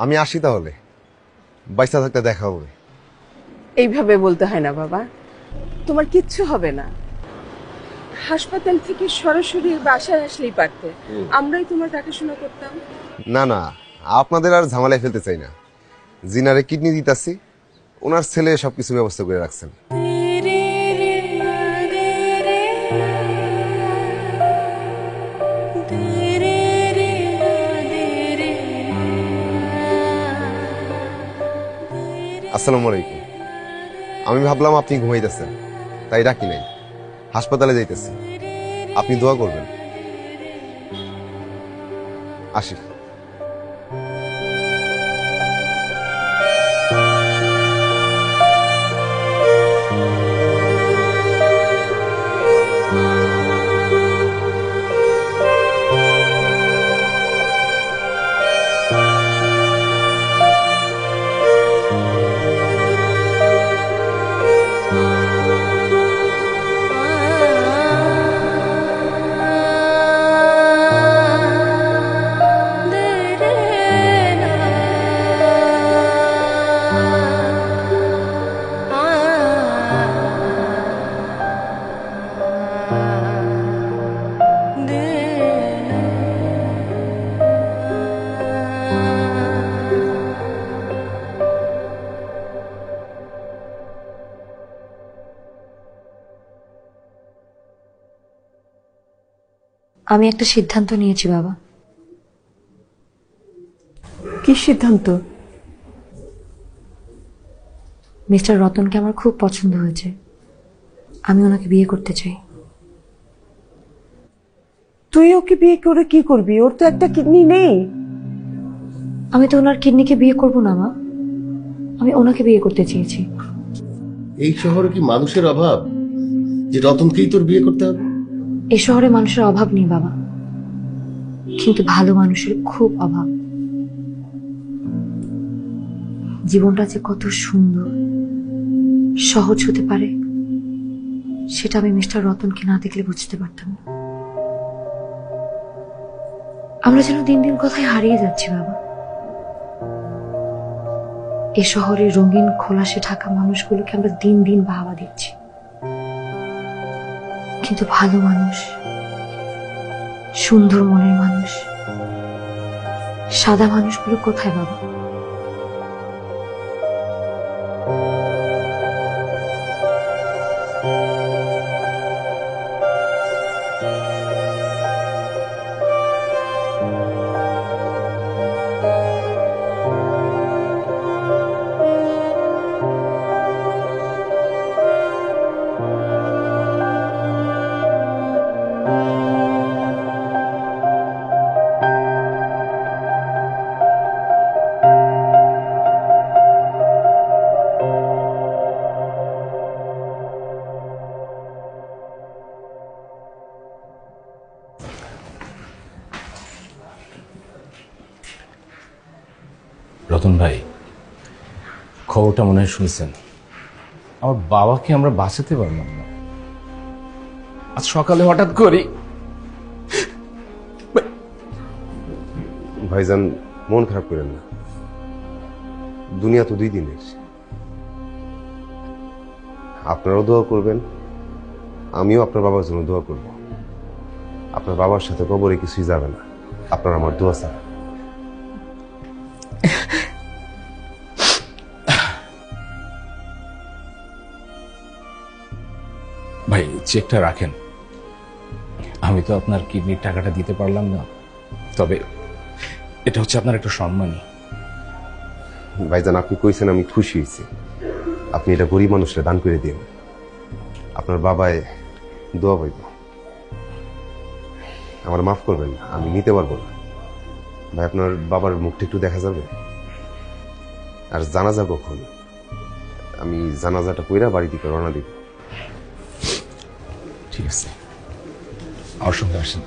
আমি আসি তাহলে, বাইসা থাকতে দেখা হবে। এইভাবে বলতে হয় না বাবা, তোমার কিচ্ছু হবে না। হাসপাতাল থেকে সরাসরি বাসায় আসলেই পারতে, আমরাই তোমার দেখাশোনা করতাম। না না, আপনাদের আর ঝামেলায় ফেলতে চাই না। জিনারে কিডনি দিতাছি, ওনার ছেলে সবকিছু ব্যবস্থা করে রাখছেন। আসসালামু আলাইকুম। আমি ভাবলাম আপনি ঘুমাইতেছেন, তাই ডাকি নাই। হাসপাতালে যাইতেছি, আপনি দোয়া করবেন। আসি। আমি একটা সিদ্ধান্ত নিয়েছি বাবা। কি সিদ্ধান্ত? মিস্টার রতনকে আমার খুব পছন্দ হয়েছে, আমি ওনাকে বিয়ে করতে চাই। তুই ওকে বিয়ে করে কি করবি? ওর তো একটা কিডনি নেই। আমি তো ওনার কিডনিকে বিয়ে করব না মা, আমি ওনাকে বিয়ে করতে চেয়েছি। এই শহরে কি মানুষের অভাব যে রতনকেই তোর বিয়ে করতে হবে? এই শহরে মানুষের অভাব নেই বাবা, কিন্তু ভালো মানুষের খুব অভাব। জীবনটা যে কত সুন্দর সহজ হতে পারে, সেটা আমি মিস্টার রতনকে না দেখলে বুঝতে পারতাম না। আমরা যেন দিন দিন কোথায় হারিয়ে যাচ্ছি বাবা। এ শহরের রঙিন খোলাসে ঢাকা মানুষগুলোকে আমরা দিন দিন বাহবা দিচ্ছি, কিন্তু ভালো মানুষ, সুন্দর মনের মানুষ, সাদা মানুষগুলো কোথায় বাবা? রতন ভাই, খবরটা মনে হয় শুনছেন। আমার বাবাকে আমরা বাঁচাতে পারলাম না। আজ সকালে হঠাৎ করি। ভাইজান, মন খারাপ করেন না, দুনিয়া তো 2 দিনের। আপনারাও দোয়া করবেন, আমিও আপনার বাবার জন্য দোয়া করব। আপনার বাবার সাথে কবরে কিছুই যাবে না, আপনার আমার দোয়া ছাড়া। ভাই, চেকটা রাখেন। আমি তো আপনার কিডনির টাকাটা দিতে পারলাম না, তবে এটা হচ্ছে আপনার একটা সম্মানই। ভাইজান, আপনি কইছেন, আমি খুশি হয়েছি। আপনি এটা গরিব মানুষরা দান করে দিন, আপনার বাবায় দোয়া পাইব। আমার মাফ করবেন, আমি নিতে পারবো না। ভাই, আপনার বাবার মুখটা একটু দেখা যাবে? আর জানাজা কখন? আমি জানাজাটা কইরা বাড়ি থেকে রওনা দিব। ঠিক আছে, আমার সঙ্গে আসেন।